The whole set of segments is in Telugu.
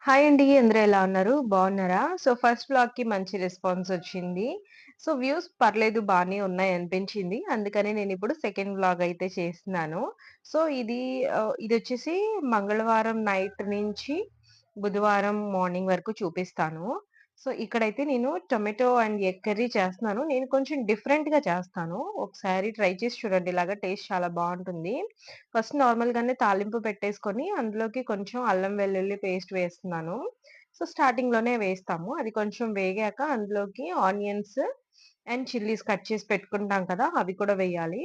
హాయ్ అండి. అందరూ ఎలా ఉన్నారు? బావున్నారా? సో, ఫస్ట్ వ్లాగ్‌కి మంచి రెస్పాన్స్ వచ్చింది. సో, వ్యూస్ పర్లేదు బానే ఉన్నాయనిపించింది. అందుకనే నేనిప్పుడు సెకండ్ వ్లాగ్ అయితే చేస్తున్నాను. సో, ఇదొచ్చేసి మంగళవారం నైట్ నుంచి బుధవారం మార్నింగ్ వరకు చూపిస్తాను. సో, ఇక్కడైతే నేను టొమాటో అండ్ ఎగ్ కర్రీ చేస్తున్నాను. నేను కొంచెం డిఫరెంట్‌గా చేస్తాను. ఒకసారి ట్రై చేసి చూడండి. ఇలాగ టేస్ట్ చాలా బావుంటుంది. ఫస్ట్ నార్మల్‌గానే తాలింపు పెట్టేసుకొని, అందులోకి కొంచెం అల్లం వెల్లుల్లి పేస్ట్ వేస్తున్నాను. సో, స్టార్టింగ్‌లోనే వేస్తాము. అది కొంచెం వేగాక అందులోకి ఆనియన్స్ అండ్ చిల్లీస్ కట్ చేసి పెట్టుకుంటాం కదా! అవి కూడా వేయాలి.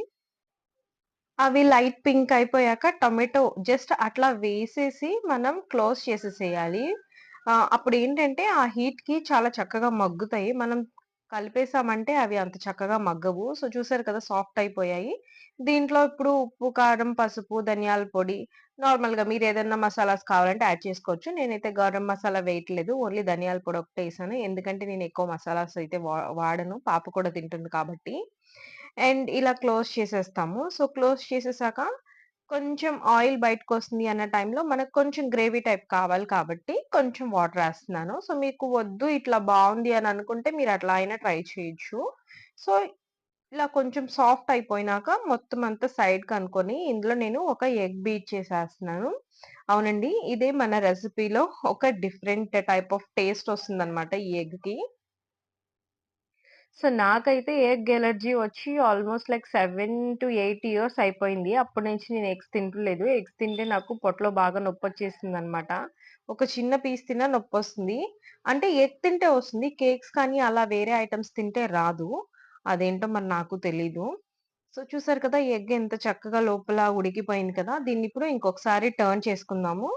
అవి లైట్ పింక్ అయిపోయాక టొమాటో జస్ట్ అట్లా వేసేసి మనం క్లోజ్ చేసేసేయాలి. అప్పుడేంటంటే ఆ హీట్‌కి చాలా చక్కగా మగ్గుతాయి. మనం కలిపేసామంటే అవి అంత చక్కగా మగ్గవు. సో, చూసారు కదా! సాఫ్ట్ అయిపోయాయి. దీంట్లో ఇప్పుడు ఉప్పు, కారం, పసుపు, ధనియాల పొడి నార్మల్‌గా మీరేదన్నా మసాలాస్ కావాలంటే యాడ్ చేసుకోవచ్చు. నేనైతే గరం మసాలా వేయట్లేదు. ఓన్లీ ధనియాల పొడి ఒకటే ఏసాను. ఎందుకంటే నేను ఎక్కువ మసాలాస్ అయితే వాడను. పాప కూడా తింటుంది కాబట్టి. అండ్ ఇలా క్లోజ్ చేసేస్తాము. సో, క్లోజ్ చేసేసాక కొంచెం ఆయిల్ బయటకొస్తుంది అన్న టైంలో మనకు కొంచెం గ్రేవీ టైప్ కావాలి కాబట్టి కొంచెం వాటరేస్తున్నాను. సో, మీకు వద్దు ఇట్లా బావుంది అని అనుకుంటే మీరు అట్లా అయినా ట్రై చేయొచ్చు. సో, ఇలా కొంచెం సాఫ్ట్ అయిపోయినాక మొత్తం అంతా సైడ్‌కనుకొని ఇందులో నేను ఒక ఎగ్ బీట్ చేసేస్తున్నాను. అవునండి. ఇదే మన రెసిపీలో ఒక డిఫరెంట్ టైప్ ఆఫ్ టేస్ట్ వస్తుందన్నమాట ఈ ఎగ్‌కి. సో, నాకైతే ఎగ్ ఎలర్జీ వచ్చి ఆల్‌మోస్ట్ లైక్ 7-8 ఇయర్స్ అయిపోయింది. అప్పటి నుంచి నేను ఎగ్స్ తింటలేదు. ఎగ్స్ తింటే నాకు పొట్టలో బాగా నొప్పొచ్చేసిందనమాట. ఒక చిన్న పీస్ తిన్నా నొప్పొస్తుంది. అంటే ఎగ్ తింటే వస్తుంది. కేక్స్ కానీ అలా వేరే ఐటెమ్స్ తింటే రాదు. అదేంటో మరి నాకు తెలీదు. సో, చూసారు కదా! ఎగ్ ఎంత చక్కగా లోపల ఉడికిపోయింది కదా! దీన్నిప్పుడు ఇంకొకసారి టర్న్ చేసుకుందాము.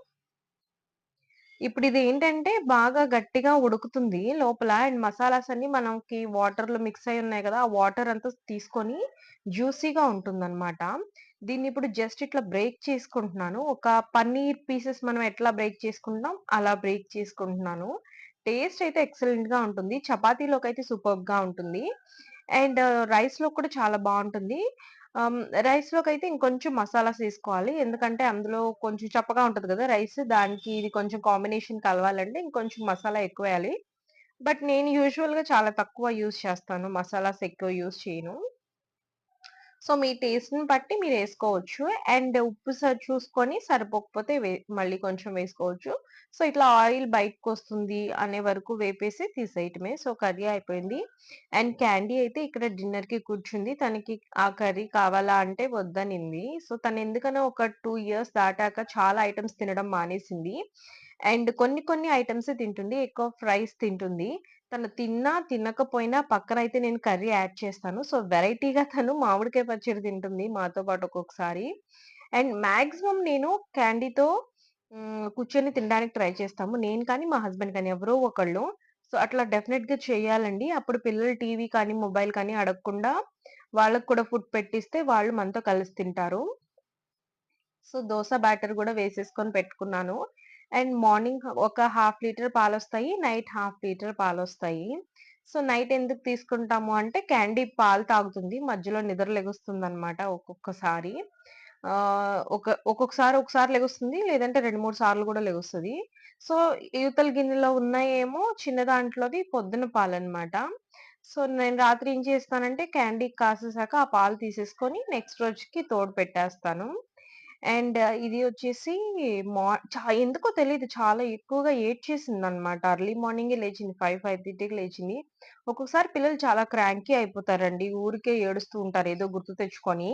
ఇప్పుడిదేంటంటే బాగా గట్టిగా ఉడుకుతుంది లోపల అండ్ మసాలాస్ అన్నీ మనకి వాటర్‌లో మిక్స్ అయ్యి ఉన్నాయి గదా! ఆ వాటర్ అంతా తీసుకొని జ్యూసీగా ఉంటుందనమాట. దీన్నిప్పుడు జస్ట్ ఇట్లా బ్రేక్ చేసుకుంటున్నాను. ఒక పన్నీర్ పీసెస్ మనం ఎట్లా బ్రేక్ చేసుకుంటాం అలా బ్రేక్ చేసుకుంటున్నాను. టేస్ట్ అయితే ఎక్సలెంట్‌గా ఉంటుంది. చపాతీలోకైతే సూపర్బ్‌గా ఉంటుంది. అండ్ రైస్‌లో కూడా చాలా బావుంటుంది. ఆహ్, రైస్‌లోకైతే ఇంకొంచెం మసాలాస్ ఏసుకోవాలి. ఎందుకంటే అందులో కొంచెం చప్పగా ఉంటది గదా! రైస్. దానికి ఇది కొంచెం కాంబినేషన్ కలవాలంటే ఇంకొంచెం మసాలా ఎక్కువేయాలి. బట్ నేను యూజువల్‌గా చాలా తక్కువ యూజ్ చేస్తాను. మసాలాస్ ఎక్కువ యూజ్ చేయను. సో, మీ టేస్ట్‌ని బట్టి మీరేసుకోవచ్చు. అండ్ ఉప్పు చూసుకొని సరిపోకపోతే మళ్ళీ కొంచెం వేసుకోవచ్చు. సో, ఇట్లా ఆయిల్ బయటకొస్తుంది అనే వరకు వేపేసి తీసేయటమే. సో, కర్రీ అయిపోయింది. అండ్ క్యాండీ అయితే ఇక్కడ డిన్నర్‌కి కూర్చుంది. తనకి ఆ కర్రీ కావాలా అంటే వద్దనింది. సో, తనెందుకనో ఒక 2 ఇయర్స్ దాటాక చాలా ఐటెమ్స్ తినడం మానేసింది. అండ్ కొన్ని కొన్ని ఐటెమ్సే తింటుంది. ఎక్కువ ఫ్రైస్ తింటుంది. తను తిన్నా, తినకపోయినా పక్కనైతే నేను కర్రీ యాడ్ చేస్తాను. సో, వెరైటీగా తను మామిడికాయ పచ్చడి తింటుంది మాతో పాటు ఒక్కొక్కసారి. అండ్ మాక్సిమం నేను క్యాండీతో కూర్చొని తినడానికి ట్రై చేస్తాము. నేను కానీ, మా హస్బెండ్ కానీ ఎవరో ఒకళ్ళు. సో, అట్లా డెఫినెట్‌గా చేయాలండి. అప్పుడు పిల్లలు టీవీ కానీ, మొబైల్ కానీ అడగకుండా వాళ్ళకి కూడా ఫుడ్ పెట్టిస్తే వాళ్ళు మనతో కలిసి తింటారు. సో, దోస బ్యాటర్ గూడా వేసేసుకొని పెట్టుకున్నాను. అండ్ మార్నింగ్ ఒక హాఫ్ లీటర్ పాలొస్తాయి. నైట్ హాఫ్ లీటర్ పాలొస్తాయి. సో, నైట్ ఎందుకు తీసుకుంటాము అంటే క్యాండీ పాలు తాగుతుంది. మధ్యలో నిద్ర లెగుస్తుందనమాట ఒక్కొక్కసారి. ఒక్కొక్కసారి లెగుస్తుంది. లేదంటే 2, 3 సార్లు గూడా లెగుస్తది. సో, ఇవతల గిన్నెలో ఉన్నయేమో చిన్న దాంట్లోది పొద్దున పాలనమాట. సో, నేను రాత్రి ఏం చేస్తానంటే క్యాండీ కాసేసాక ఆ పాలు తీసేసుకొని నెక్స్ట్ రోజుకి తోడు పెట్టేస్తాను. అండ్ ఇది వచ్చేసి మా ఎందుకో తెలీదు చాలా ఎక్కువగా ఏడ్చేసిందనమాట. ఎర్లీ మార్నింగే లేచింది. 5, 5:30కి లేచింది. ఒక్కొక్కసారి పిల్లలు చాలా క్రాంకీ అయిపోతారండి. ఊరికే ఏడుస్తూ ఉంటారు ఏదో గుర్తు తెచ్చుకొని.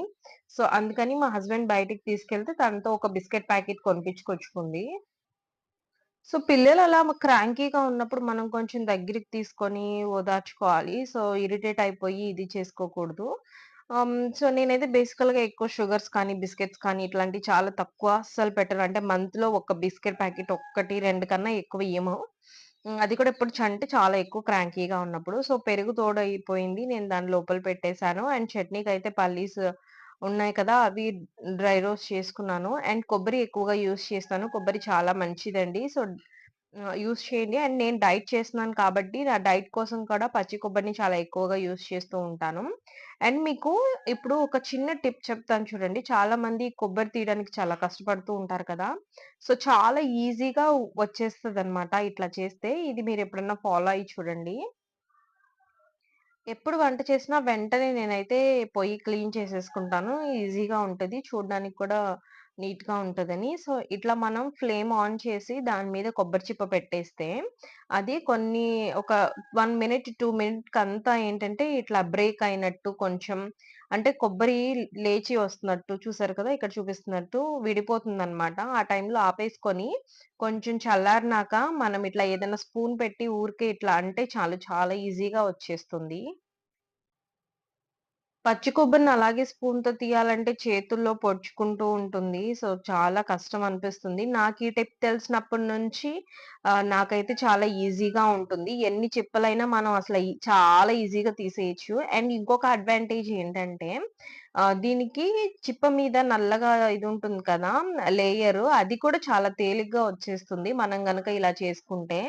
సో, అందుకని మా హస్బెండ్ బయటికి తీసుకెళ్తే తనతో ఒక బిస్కెట్ ప్యాకెట్ కొనిపించుకొచ్చుకుంది. సో, పిల్లలు అలా క్రాంకీగా ఉన్నప్పుడు మనం కొంచెం దగ్గరికి తీసుకొని ఓదార్చుకోవాలి. సో, ఇరిటేట్ అయిపోయి ఇది చేసుకోకూడదు. సో, నేనైతే బేసికల్‌గా ఎక్కువ షుగర్స్ కానీ, బిస్కెట్స్ కానీ ఇట్లాంటివి చాలా తక్కువ అస్సలు పెట్టను. అంటే మంత్‌లో ఒక బిస్కెట్ ప్యాకెట్ 1, 2 కన్నా ఎక్కువ ఇయ్యము. అది కూడా ఎప్పుడు అంటే చాలా ఎక్కువ క్రాంకీగా ఉన్నప్పుడు. సో, పెరుగు తోడయిపోయింది. నేను దాన్ని లోపల పెట్టేసాను. అండ్ చట్నీకైతే పల్లీస్ ఉన్నాయి కదా! అవి డ్రై రోస్ట్ చేసుకున్నాను. అండ్ కొబ్బరి ఎక్కువగా యూజ్ చేస్తాను. కొబ్బరి చాలా మంచిదండి. సో, యూజ్ చేయండి. అండ్ నేను డైట్ చేస్తున్నాను కాబట్టి, నా డైట్ కోసం కూడా పచ్చి కొబ్బరిని చాలా ఎక్కువగా యూజ్ చేస్తూ ఉంటాను. అండ్ మీకు ఇప్పుడు ఒక చిన్న టిప్ చెప్తాను చూడండి. చాలా మంది కొబ్బరి తీయడానికి చాలా కష్టపడుతూ ఉంటారు కదా! సో, చాలా ఈజీగా వచ్చేస్తదనమాట ఇట్లా చేస్తే. ఇది మీరెప్పుడన్నా ఫాలో అయ్యి చూడండి. ఎప్పుడు వంట చేసినా వెంటనే నేనైతే పొయ్యి క్లీన్ చేసేసుకుంటాను. ఈజీగా ఉంటది. చూడడానికి కూడా నీట్‌గా ఉంటదని. సో, ఇట్లా మనం ఫ్లేమ్ ఆన్ చేసి దాని మీద కొబ్బరి చిప్ప పెట్టేస్తే, అది కొన్ని ఒక 1 మినిట్, 2 మినిట్‌కంతా ఏంటంటే ఇట్లా బ్రేక్ అయినట్టు కొంచెం అంటే కొబ్బరి లేచి వస్తున్నట్టు చూసారు కదా! ఇక్కడ చూపిస్తున్నట్టు విడిపోతుందనమాట. ఆ టైంలో ఆపేసుకొని కొంచెం చల్లారినాక మనం ఇట్లా ఏదైనా స్పూన్ పెట్టి ఊరికే ఇట్లా అంటే చాలు చాలా ఈజీగా వచ్చేస్తుంది. పచ్చి కొబ్బరిని అలాగే స్పూన్‌తో తీయాలంటే చేతుల్లో పొడుచుకుంటూ ఉంటుంది. సో, చాలా కష్టం అనిపిస్తుంది. నాకు ఈ టిప్ తెలిసినప్పటి నుంచి నాకైతే చాలా ఈజీగా ఉంటుంది. ఎన్ని చిప్పలైనా మనం అసల చాలా ఈజీగా తీసేయొచ్చు. అండ్ ఇంకొక అడ్వాంటేజ్ ఏంటంటే దీనికి చిప్ప మీద నల్లగా ఇది ఉంటుంది కదా! లేయరు అది కూడా చాలా తేలిగ్గా వచ్చేస్తుంది. మనం గనక ఇలా చేసుకుంటే.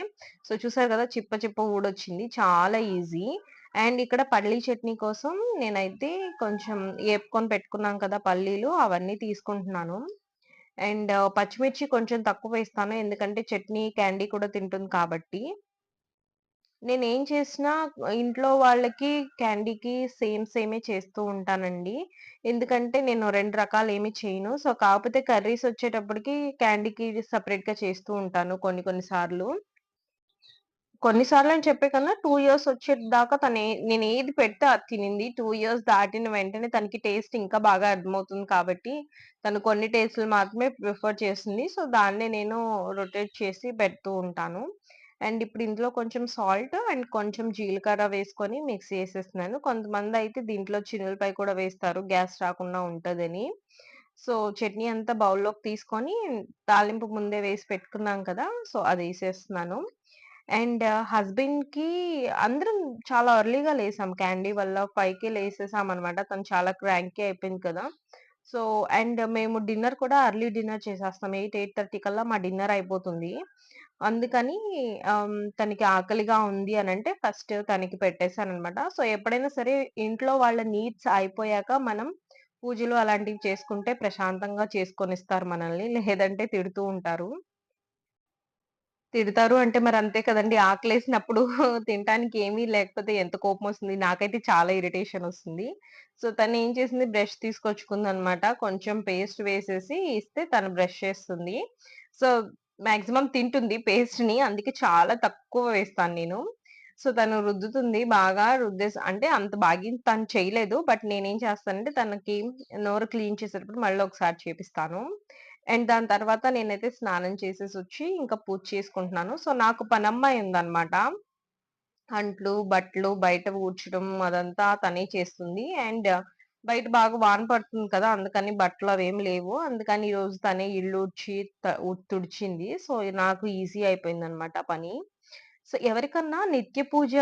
సో, చూసారు కదా! చిప్ప చిప్ప ఊడొచ్చింది. చాలా ఈజీ. అండ్ ఇక్కడ పల్లీ చట్నీ కోసం నేనైతే కొంచెం ఏపుకొని పెట్టుకున్నాం కదా పల్లీలు, అవన్నీ తీసుకుంటున్నాను. అండ్ పచ్చిమిర్చి కొంచెం తక్కువేస్తాను. ఎందుకంటే చట్నీ, క్యాండీ కూడా తింటుంది కాబట్టి. నేనేం చేసినా ఇంట్లో వాళ్ళకి, క్యాండీకి సేమే చేస్తూ ఉంటానండి. ఎందుకంటే నేను 2 రకాలేమి చేయను. సో, కాకపోతే కర్రీస్ వచ్చేటప్పటికి క్యాండీకి సెపరేట్‌గా చేస్తూ ఉంటాను కొన్ని కొన్ని సార్లు. కొన్ని సార్లని చెప్పే కన్నా 2 ఇయర్స్ వచ్చేదాకా నేనేది పెడితే అది తినింది. 2 ఇయర్స్ దాటిన వెంటనే తనకి టేస్ట్ ఇంకా బాగా అర్థమవుతుంది కాబట్టి, తను కొన్ని టేస్ట్‌లు మాత్రమే ప్రిఫర్ చేస్తుంది. సో, దాన్నే నేను రొటేట్ చేసి పెడుతూ ఉంటాను. అండ్ ఇప్పుడు ఇందులో కొంచెం సాల్ట్ అండ్ కొంచెం జీలకర్ర వేసుకొని మిక్స్ చేసేస్తున్నాను. కొంతమందయితే దీంట్లో చిన్నులపాయ కూడా వేస్తారు గ్యాస్ రాకుండా ఉంటదని. సో, చట్నీ అంతా బౌల్‌లోకి తీసుకొని తాలింపు ముందే వేసి పెట్టుకున్నాం కదా! సో, అదేసేస్తున్నాను. అండ్ హస్బెండ్‌కి అందరం చాలా ఎర్లీగా లేసాం. క్యాండీ వల్ల 5కే లేసేసామనమాట. తను చాలా క్రాంకీ అయిపోయింది కదా! సో, అండ్ మేము డిన్నర్ కూడా ఎర్లీ డిన్నర్ చేసేస్తాం. 8, 8:30 కల్లా మా డిన్నర్ అయిపోతుంది. అందుకని తనకి ఆకలిగా ఉంది అనంటే ఫస్ట్ తనకి పెట్టేసాననమాట. సో, ఎప్పుడైనా సరే ఇంట్లో వాళ్ళ నీడ్స్ అయిపోయాక మనం పూజలు అలాంటివి చేసుకుంటే ప్రశాంతంగా చేసుకొనిస్తారు మనల్ని. లేదంటే తిడుతూ ఉంటారు. తిడతారు అంటే మరంతే కదండీ! ఆకలేసినప్పుడు తినటానికి ఏమీ లేకపోతే ఎంత కోపమొస్తుంది. నాకైతే చాలా ఇరిటేషనొస్తుంది. సో, తనేం చేసింది బ్రష్ తీసుకొచ్చుకుందనమాట. కొంచెం పేస్ట్ వేసేసి ఇస్తే తను బ్రష్ చేస్తుంది. సో, మాక్సిమం తింటుంది పేస్ట్‌ని. అందుకే చాలా తక్కువ వేస్తాను నేను. సో, తను రుద్దుతుంది బాగా అంటే అంత బాగేం తను చేయలేదు. బట్ నేనేం చేస్తానంటే తనకి నోరు క్లీన్ చేసేటప్పుడు మళ్ళీ ఒకసారి చేపిస్తాను. అండ్ దాని తర్వాత నేనైతే స్నానం చేసేసొచ్చి ఇంకా పూజ చేసుకుంటున్నాను. సో, నాకు పనమ్మాయి ఉందనమాట. అంట్లు, బట్టలు బయట ఊడ్చడం అదంతా తనే చేస్తుంది. అండ్ బయట బాగా వాన పడుతుంది కదా! అందుకని బట్టలవేమి లేవు. అందుకని ఈరోజు తనే ఇల్లు ఊడ్చి తుడిచింది. సో, నాకు ఈజీ అయిపోయిందనమాట పని. సో, ఎవరికన్నా నిత్య పూజ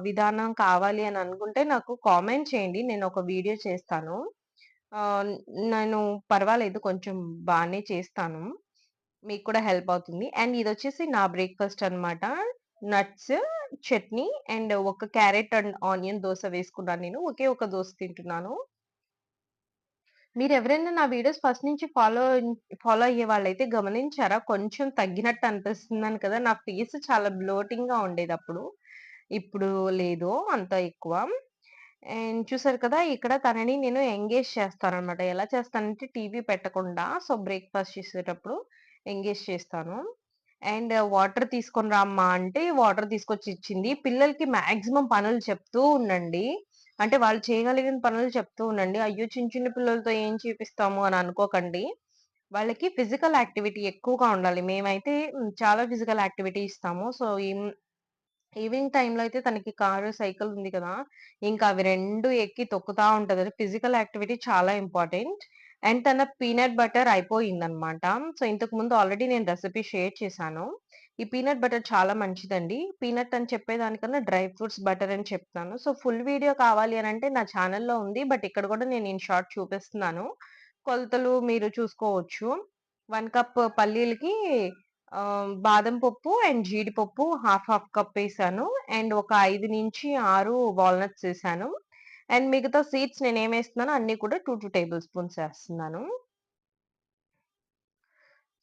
విధానం కావాలి అని అనుకుంటే నాకు కామెంట్ చేయండి. నేనొక వీడియో చేస్తాను. ఆహ్, నేను పర్వాలేదు కొంచెం బానే చేస్తాను. మీకు కూడా హెల్ప్ అవుతుంది. అండ్ ఇదొచ్చేసి నా బ్రేక్‌ఫాస్ట్ అన్నమాట. నట్స్, చట్నీ అండ్ ఒక క్యారట్ అండ్ ఆనియన్ దోస వేసుకున్నాను నేను. ఒకే ఒక దోస తింటున్నాను. మీరెవరైనా నా వీడియోస్ ఫస్ట్ నుంచి ఫాలో అయ్యేవాళ్ళైతే గమనించారా? కొంచెం తగ్గినట్టు అనిపిస్తుందని కదా! నా ఫేస్ చాలా బ్లోటింగ్‌గా ఉండేదప్పుడు. ఇప్పుడు లేదు అంత ఎక్కువ. అండ్ చూసారు కదా! ఇక్కడ తనని నేను ఎంగేజ్ చేస్తాననమాట. ఎలా చేస్తానంటే టీవీ పెట్టకుండా బ్రేక్‌ఫాస్ట్ చేసేటప్పుడు ఎంగేజ్ చేస్తాను. అండ్ వాటర్ తీసుకొని రా అమ్మా అంటే వాటర్ తీసుకొచ్చి ఇచ్చింది. పిల్లలకి మాక్సిమం పనులు చెప్తూ ఉండండి. అంటే వాళ్ళు చేయగలిగిన పనులు చెప్తూ ఉండండి. అయ్యో! చిన్న చిన్న పిల్లలతో ఏం చేపిస్తాము అని అనుకోకండి. వాళ్ళకి ఫిజికల్ యాక్టివిటీ ఎక్కువగా ఉండాలి. మేమైతే చాలా ఫిజికల్ యాక్టివిటీ ఇస్తాము. సో, ఈవినింగ్ టైమ్‌లో అయితే తనకి కారు, సైకిల్ ఉంది కదా! ఇంకా అవి 2 ఎక్కి తొక్కుతా ఉంటది. ఫిజికల్ యాక్టివిటీ చాలా ఇంపార్టెంట్. అండ్ తన పీనట్ బటర్ అయిపోయిందనమాట. సో, ఇంతకుముందు ఆల్రెడీ నేను రెసిపీ షేర్ చేశాను. ఈ పీనట్ బటర్ చాలా మంచిదండి. పీనట్ అని చెప్పేదానికన్నా డ్రై ఫ్రూట్స్ బటర్ అని చెప్తాను. సో, ఫుల్ వీడియో కావాలి అనంటే నా ఛానెల్‌లో ఉంది. బట్ ఇక్కడ కూడా నేను ఇన్ షార్ట్ చూపిస్తున్నాను. కొలతలు మీరు చూసుకోవచ్చు. 1 కప్ పల్లీలకి బాదం పప్పు అండ్ జీడిపప్పు హాఫ్ హాఫ్ కప్ ఏసాను. అండ్ ఒక 5-6 వాల్‌నట్స్ ఏసాను. అండ్ మిగతా సీడ్స్ నేనేమేస్తున్నానో అన్నీ కూడా 2 టేబుల్ స్పూన్స్ ఏస్తున్నాను.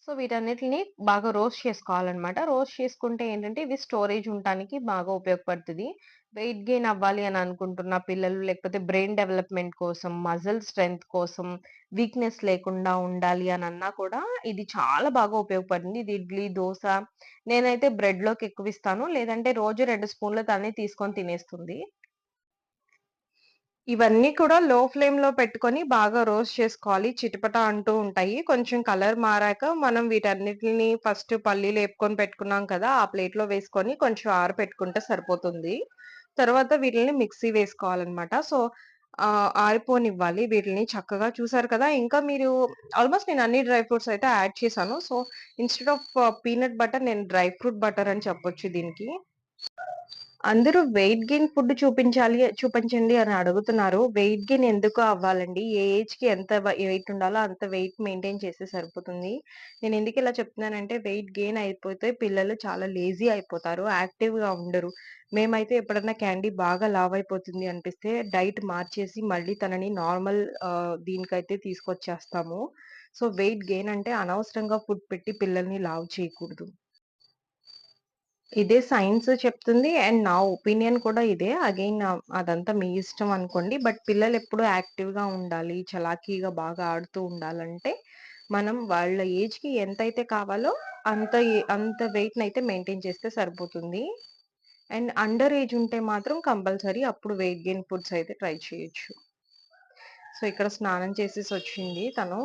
సో, వీటన్నిటిని బాగా రోస్ట్ చేసుకోవాలనమాట. రోస్ట్ చేసుకుంటే ఏంటంటే, ఇవి స్టోరేజ్ ఉండటానికి బాగా ఉపయోగపడుతది. వెయిట్ గెయిన్ అవ్వాలి అని అనుకుంటున్న పిల్లలు, లేకపోతే బ్రెయిన్ డెవలప్‌మెంట్ కోసం, మజిల్ స్ట్రెంత్ కోసం, వీక్‌నెస్ లేకుండా ఉండాలి అనన్నా కూడా ఇది చాలా బాగా ఉపయోగపడుతుంది. ఇది ఇడ్లీ, దోస నేనైతే బ్రెడ్‌లోకి ఎక్కువిస్తాను. లేదంటే రోజు 2 స్పూన్లు తనే తీసుకొని తినేస్తుంది. ఇవన్నీ కూడా లో ఫ్లేమ్‌లో పెట్టుకొని బాగా రోస్ట్ చేసుకోవాలి. చిటపట అంటూ ఉంటాయి. కొంచెం కలర్ మారాక మనం వీటన్నిటిని ఫస్ట్ పల్లీలేపుకొని పెట్టుకున్నాం కదా! ఆ ప్లేట్‌లో వేసుకొని కొంచెం ఆరపెట్టుకుంటే సరిపోతుంది. తర్వాత వీటిల్ని మిక్సీ వేసుకోవాలనమాట. సో, ఆరిపోనివ్వాలి వీటిల్ని చక్కగా. చూసారు కదా! ఇంకా మీరు ఆల్‌మోస్ట్ నేను అన్ని డ్రై ఫ్రూట్స్ అయితే యాడ్ చేశాను. So, instead of peanut butter నేను డ్రై ఫ్రూట్ బటర్ అని చెప్పొచ్చు దీనికి. అందరూ వెయిట్ గెయిన్ ఫుడ్ చూపించండి అని అడుగుతున్నారు. వెయిట్ గెయిన్ ఎందుకు అవ్వాలండి? ఏ ఏజ్‌కి ఎంత వెయిట్ ఉండాలో అంత వెయిట్ మెయింటైన్ చేస్తే సరిపోతుంది. నేను ఎందుకు ఇలా చెప్తున్నానంటే వెయిట్ గెయిన్ అయిపోతే పిల్లలు చాలా లేజీ అయిపోతారు. యాక్టివ్‌గా ఉండరు. మేమైతే ఎప్పుడన్నా క్యాండీ బాగా లావయిపోతుంది అనిపిస్తే డైట్ మార్చేసి మళ్ళీ తనని నార్మల్ దీనికైతే తీసుకొచ్చేస్తాము. సో, వెయిట్ గెయిన్ అంటే అనవసరంగా ఫుడ్ పెట్టి పిల్లల్ని లావు చేయకూడదు. ఇదే సైన్స్ చెప్తుంది. అండ్ నా ఒపీనియన్ కూడా ఇదే. అగైన్ అదంతా మీ ఇష్టం అనుకోండి. బట్ పిల్లలెప్పుడు యాక్టివ్‌గా ఉండాలి, చలాకీగా బాగా ఆడుతూ ఉండాలంటే, మనం వాళ్ళ ఏజ్‌కి ఎంతైతే కావాలో అంత వెయిట్‌నయితే మెయింటైన్ చేస్తే సరిపోతుంది. అండ్ అండర్ ఏజ్ ఉంటే మాత్రం కంపల్సరీ అప్పుడు వెయిట్ గెయిన్ ఫుడ్స్ అయితే ట్రై చేయొచ్చు. సో, ఇక్కడ స్నానం చేసేసొచ్చింది తను.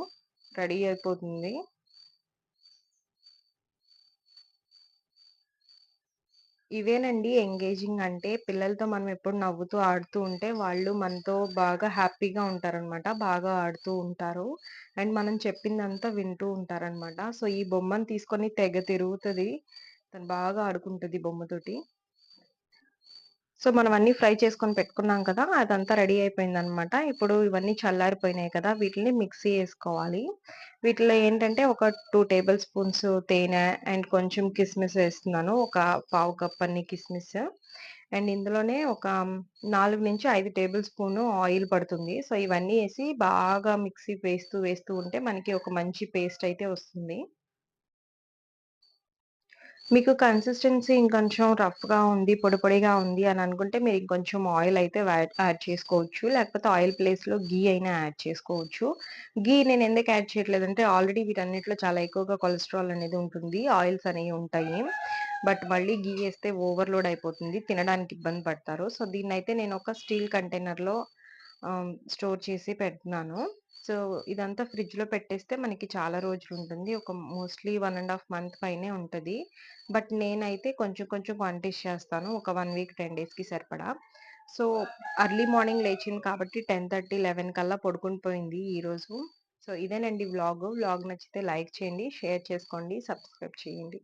రెడీ అయిపోతుంది. ఇవేనండి ఎంగేజింగ్ అంటే. పిల్లలతో మనం ఎప్పుడు నవ్వుతూ, ఆడుతూ ఉంటే వాళ్ళు మనతో బాగా హ్యాపీగా ఉంటారనమాట. బాగా ఆడుతూ ఉంటారు. అండ్ మనం చెప్పిందంతా వింటూ ఉంటారనమాట. సో, ఈ బొమ్మను తీసుకొని తెగ తిరుగుతది. తను బాగా ఆడుకుంటది బొమ్మతోటి. సో, మనం అన్నీ ఫ్రై చేసుకొని పెట్టుకున్నాం కదా! అదంతా రెడీ అయిపోయిందనమాట. ఇప్పుడు ఇవన్నీ చల్లారిపోయినాయి కదా! వీటిని మిక్సీ యేసుకోవాలి. వీటిలో ఏంటంటే ఒక 2 టేబుల్ స్పూన్స్ తేనె అండ్ కొంచెం కిస్మిస్ వేస్తున్నాను. ఒక పావు కప్ అన్ని కిస్మిస్. అండ్ ఇందులోనే ఒక 4-5 టేబుల్ స్పూను ఆయిల్ పడుతుంది. సో, ఇవన్నీ యేసి బాగా మిక్సీ వేస్తూ ఉంటే మనకి ఒక మంచి పేస్ట్ అయితే వస్తుంది. మీకు కన్సిస్టెన్సీ ఇంకొంచెం రఫ్‌గా ఉంది, పొడి పొడిగా ఉంది అని అనుకుంటే మీరు ఇంకొంచెం ఆయిల్ అయితే యాడ్ చేసుకోవచ్చు. లేకపోతే ఆయిల్ ప్లేస్‌లో ఘీ అయినా యాడ్ చేసుకోవచ్చు. ఘీ నేను ఎందుకు యాడ్ చేయట్లేదంటే ఆల్రెడీ వీటన్నిటిలో చాలా ఎక్కువగా కొలెస్ట్రాల్ అనేది ఉంటుంది. ఆయిల్స్ అనేవి ఉంటాయి. బట్ మళ్ళీ ఘీ ఏస్తే ఓవర్‌లోడ్ అయిపోతుంది. తినడానికి ఇబ్బంది పడతారు. సో, దీన్నైతే నేను ఒక స్టీల్ కంటైనర్‌లో స్టోర్ చేసి పెడుతున్నాను. సో, ఇదంతా ఫ్రిడ్జ్‌లో పెట్టేస్తే మనకి చాలా రోజులుంటుంది. ఒక మోస్ట్‌లీ 1 ½ మంత్ పైనే ఉంటది. బట్ నేనైతే కొంచెం కొంచెం క్వాంటిటీస్ చేస్తాను. ఒక 1 వీక్, 10 డేస్‌కి సరిపడా. సో, ఎర్లీ మార్నింగ్ లేచింది కాబట్టి 10:30, 11 కల్లా పడుకొని పోయింది ఈరోజు. సో, ఇదేనండి వ్లాగు. వ్లాగ్ నచ్చితే లైక్ చేయండి, షేర్ చేసుకోండి, సబ్స్క్రైబ్ చేయండి.